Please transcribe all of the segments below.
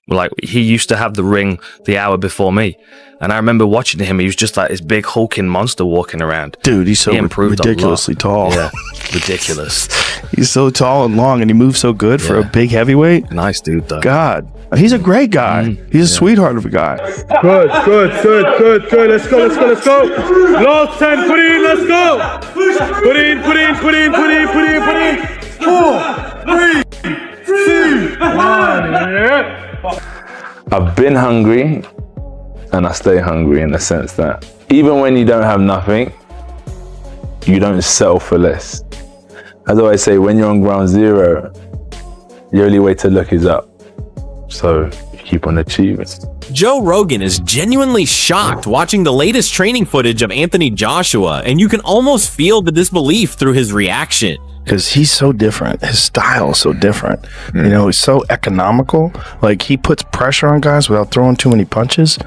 Like, he used to have the ring the hour before me. And I remember watching him. He was just like this big hulking monster walking around. Dude, he's so ridiculously tall. Yeah, ridiculous. He's so tall and long, and he moves so good for a big heavyweight. Nice dude, though. God, he's a great guy. He's a sweetheart of a guy. Good. Let's go. Last 10, put in, let's go. Put in. 4, 3, 2, 1. Yeah. I've been hungry, and I stay hungry in the sense that even when you don't have nothing, you don't settle for less. As I always say, when you're on ground zero, the only way to look is up. So you keep on achieving. Joe Rogan is genuinely shocked watching the latest training footage of Anthony Joshua, and you can almost feel the disbelief through his reaction. Because he's so different. His style is so different. You know, he's so economical. Like, he puts pressure on guys without throwing too many punches,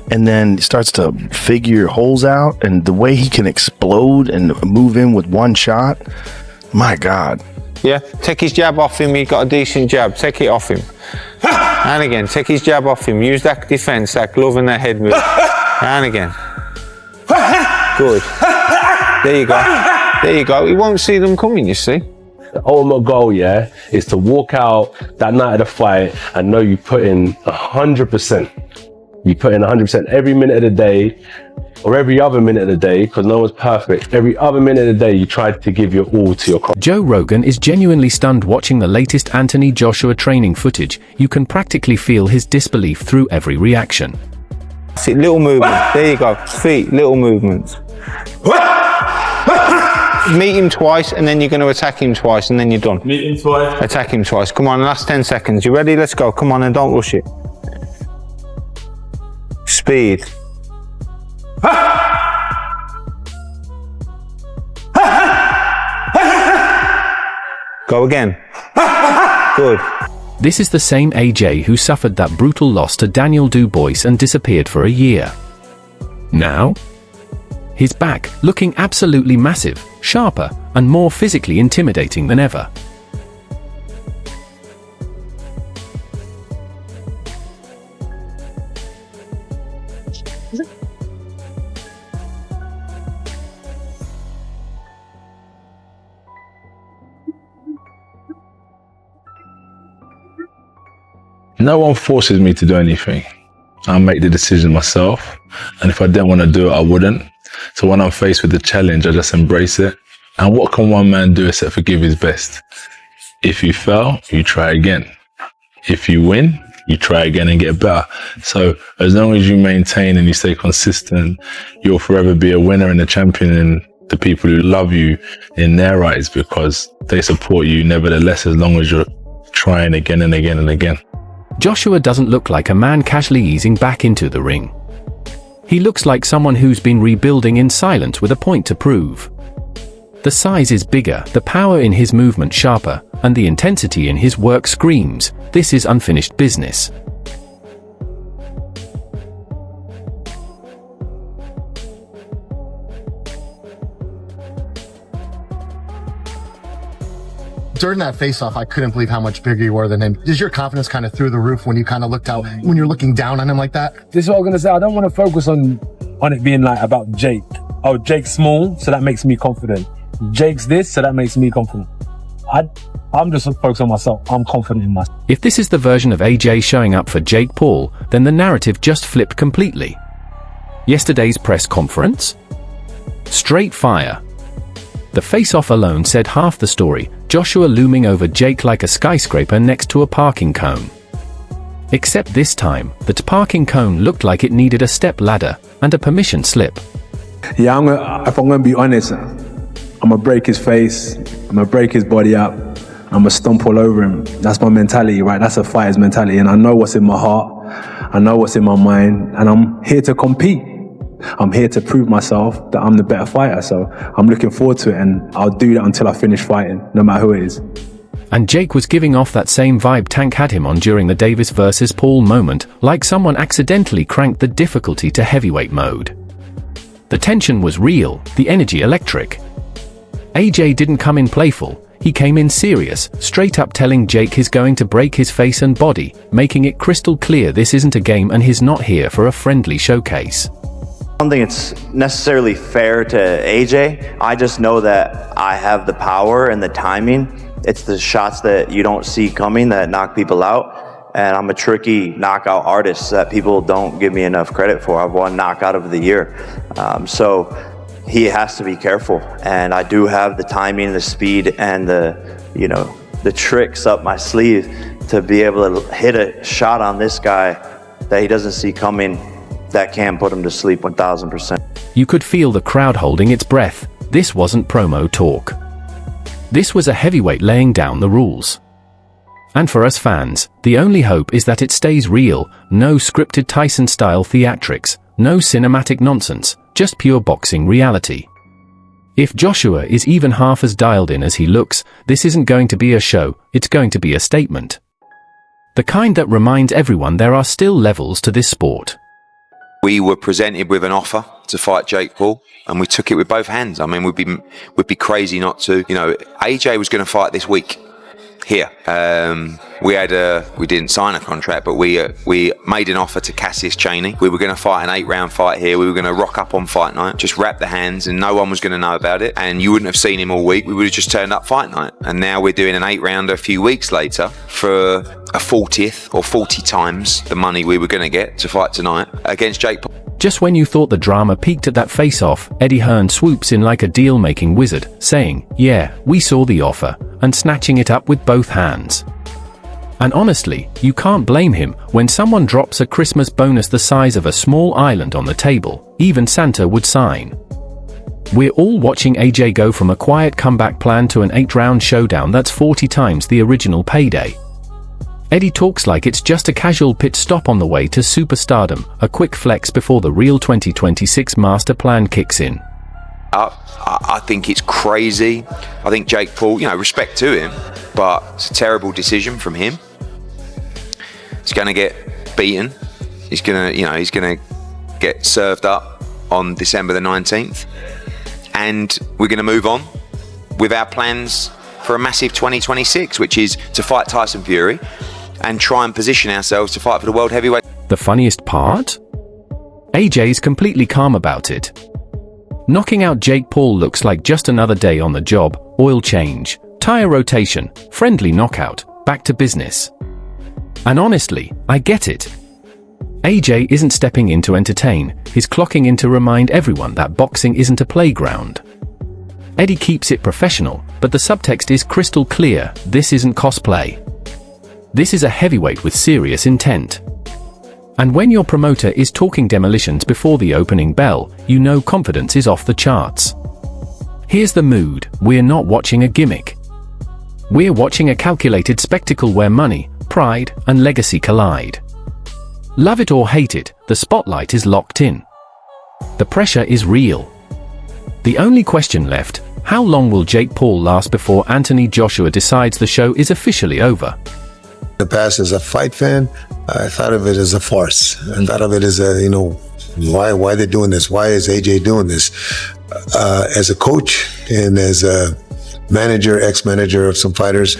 and then starts to figure holes out, and the way he can explode and move in with one shot, my God. Yeah, take his jab off him. He got a decent jab. Take it off him. And again, take his jab off him. Use that defense, that glove and that head move. And again. Good. There you go. He won't see them coming, you see. The ultimate goal, is to walk out that night of the fight and know you put in 100%. You put in 100% every minute of the day, or every other minute of the day, because no one's perfect. Every other minute of the day, you try to give your all to your Joe Rogan is genuinely stunned watching the latest Anthony Joshua training footage. You can practically feel his disbelief through every reaction. See, little movement. There you go. Feet, little movements. Meet him twice, and then you're going to attack him twice, and then you're done. Meet him twice. Attack him twice. Come on, last 10 seconds. You ready? Let's go. Come on, and don't rush it. Speed. Go again. Good. This is the same AJ who suffered that brutal loss to Daniel Dubois and disappeared for a year. Now, he's back, looking absolutely massive, sharper, and more physically intimidating than ever. No one forces me to do anything. I make the decision myself, and if I didn't want to do it, I wouldn't. So when I'm faced with the challenge, I just embrace it. And what can one man do except for give his best? If you fail, you try again. If you win, you try again and get better. So as long as you maintain and you stay consistent, you'll forever be a winner and a champion, and the people who love you in their eyes, because they support you nevertheless, as long as you're trying again and again and again. Joshua doesn't look like a man casually easing back into the ring. He looks like someone who's been rebuilding in silence with a point to prove. The size is bigger, the power in his movement sharper, and the intensity in his work screams, this is unfinished business. During that face-off, I couldn't believe how much bigger you were than him. Is your confidence kind of through the roof when you kind of looked out, when you're looking down on him like that? This is what I'm going to say. I don't want to focus on it being like about Jake. Oh, Jake's small, so that makes me confident. Jake's this, so that makes me confident. I'm just focused on myself. I'm confident in myself. If this is the version of AJ showing up for Jake Paul, then the narrative just flipped completely. Yesterday's press conference? Straight fire. The face-off alone said half the story, Joshua looming over Jake like a skyscraper next to a parking cone. Except this time, that parking cone looked like it needed a step ladder and a permission slip. Yeah, if I'm going to be honest, I'm going to break his face, I'm going to break his body up, I'm going to stomp all over him. That's my mentality, right? That's a fighter's mentality, and I know what's in my heart, I know what's in my mind, and I'm here to compete. I'm here to prove myself that I'm the better fighter, so I'm looking forward to it, and I'll do that until I finish fighting, no matter who it is. And Jake was giving off that same vibe Tank had him on during the Davis versus Paul moment, like someone accidentally cranked the difficulty to heavyweight mode. The tension was real, the energy electric. AJ didn't come in playful, He came in serious, straight up telling Jake he's going to break his face and body, making it crystal clear this isn't a game and he's not here for a friendly showcase. I don't think it's necessarily fair to AJ. I just know that I have the power and the timing. It's the shots that you don't see coming that knock people out. And I'm a tricky knockout artist that people don't give me enough credit for. I've won knockout of the year. So he has to be careful. And I do have the timing, the speed, and the tricks up my sleeve to be able to hit a shot on this guy that he doesn't see coming that can put him to sleep 1000%. You could feel the crowd holding its breath. This wasn't promo talk. This was a heavyweight laying down the rules. And for us fans, the only hope is that it stays real, no scripted Tyson-style theatrics, no cinematic nonsense, just pure boxing reality. If Joshua is even half as dialed in as he looks, this isn't going to be a show, it's going to be a statement. The kind that reminds everyone there are still levels to this sport. We were presented with an offer to fight Jake Paul, and we took it with both hands. I mean, we'd be crazy not to. You know, AJ was going to fight this week here. We didn't sign a contract, but we made an offer to Cassius Chaney. We were going to fight an 8-round fight here. We were going to rock up on fight night, just wrap the hands, and no one was going to know about it. And you wouldn't have seen him all week. We would have just turned up fight night. And now we're doing an 8-rounder a few weeks later for a 40th or 40 times the money we were going to get to fight tonight against Jake Paul. Just when you thought the drama peaked at that face-off, Eddie Hearn swoops in like a deal-making wizard, saying, "Yeah, we saw the offer," and snatching it up with both hands. And honestly, you can't blame him. When someone drops a Christmas bonus the size of a small island on the table, even Santa would sign. We're all watching AJ go from a quiet comeback plan to an 8-round showdown that's 40 times the original payday. Eddie talks like it's just a casual pit stop on the way to superstardom, a quick flex before the real 2026 master plan kicks in. I think it's crazy. I think Jake Paul, respect to him, but it's a terrible decision from him. He's going to get beaten. He's going to get served up on December the 19th. And we're going to move on with our plans for a massive 2026, which is to fight Tyson Fury and try and position ourselves to fight for the world heavyweight. The funniest part? AJ's completely calm about it. Knocking out Jake Paul looks like just another day on the job, oil change, tire rotation, friendly knockout, back to business. And honestly, I get it. AJ isn't stepping in to entertain, he's clocking in to remind everyone that boxing isn't a playground. Eddie keeps it professional, but the subtext is crystal clear: this isn't cosplay. This is a heavyweight with serious intent. And when your promoter is talking demolitions before the opening bell, you know confidence is off the charts. Here's the mood: we're not watching a gimmick. We're watching a calculated spectacle where money, pride, and legacy collide. Love it or hate it, the spotlight is locked in. The pressure is real. The only question left: how long will Jake Paul last before Anthony Joshua decides the show is officially over? In the past, as a fight fan, I thought of it as a farce. I thought of it as why they're doing this? Why is AJ doing this? As a coach and as a manager, ex-manager of some fighters,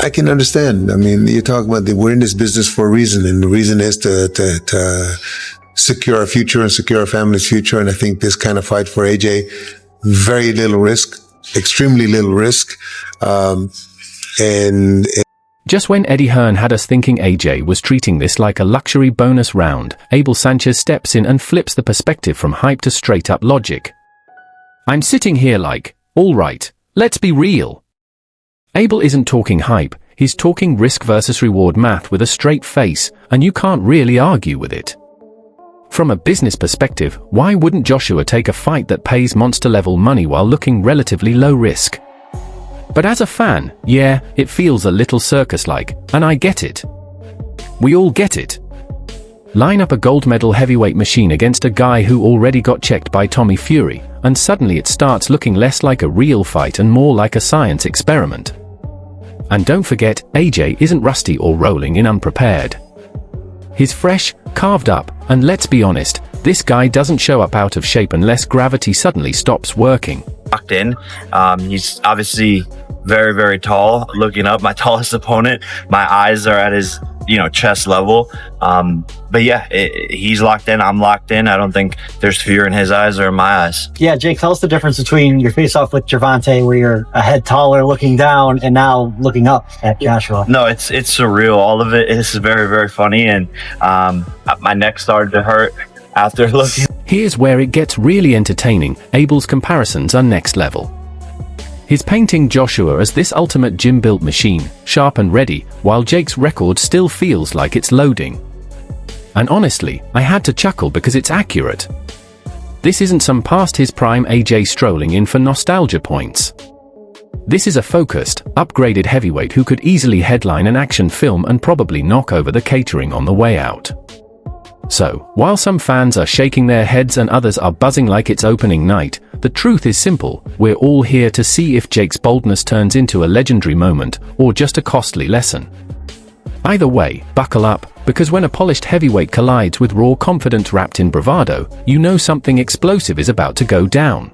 I can understand. I mean, you're talking about we're in this business for a reason, and the reason is to secure our future and secure our family's future. And I think this kind of fight for AJ, very little risk, extremely little risk, Just when Eddie Hearn had us thinking AJ was treating this like a luxury bonus round, Abel Sanchez steps in and flips the perspective from hype to straight-up logic. I'm sitting here like, all right, let's be real. Abel isn't talking hype, he's talking risk versus reward math with a straight face, and you can't really argue with it. From a business perspective, why wouldn't Joshua take a fight that pays monster-level money while looking relatively low risk? But as a fan, yeah, it feels a little circus-like, and I get it. We all get it. Line up a gold medal heavyweight machine against a guy who already got checked by Tommy Fury, and suddenly it starts looking less like a real fight and more like a science experiment. And don't forget, AJ isn't rusty or rolling in unprepared. He's fresh, carved up, and let's be honest, this guy doesn't show up out of shape unless gravity suddenly stops working. Locked in. He's obviously very, very tall, looking up, my tallest opponent. My eyes are at his, chest level. But yeah, he's locked in, I'm locked in. I don't think there's fear in his eyes or in my eyes. Yeah, Jake, tell us the difference between your face-off with Gervonta, where you're a head taller looking down, and now looking up at Joshua. No, it's surreal. All of it is very, very funny. And my neck started to hurt after looking. Here's where it gets really entertaining. Abel's comparisons are next level. He's painting Joshua as this ultimate gym-built machine, sharp and ready, while Jake's record still feels like it's loading. And honestly, I had to chuckle because it's accurate. This isn't some past his prime AJ strolling in for nostalgia points. This is a focused, upgraded heavyweight who could easily headline an action film and probably knock over the catering on the way out. So, while some fans are shaking their heads and others are buzzing like it's opening night, the truth is simple: we're all here to see if Jake's boldness turns into a legendary moment, or just a costly lesson. Either way, buckle up, because when a polished heavyweight collides with raw confidence wrapped in bravado, you know something explosive is about to go down.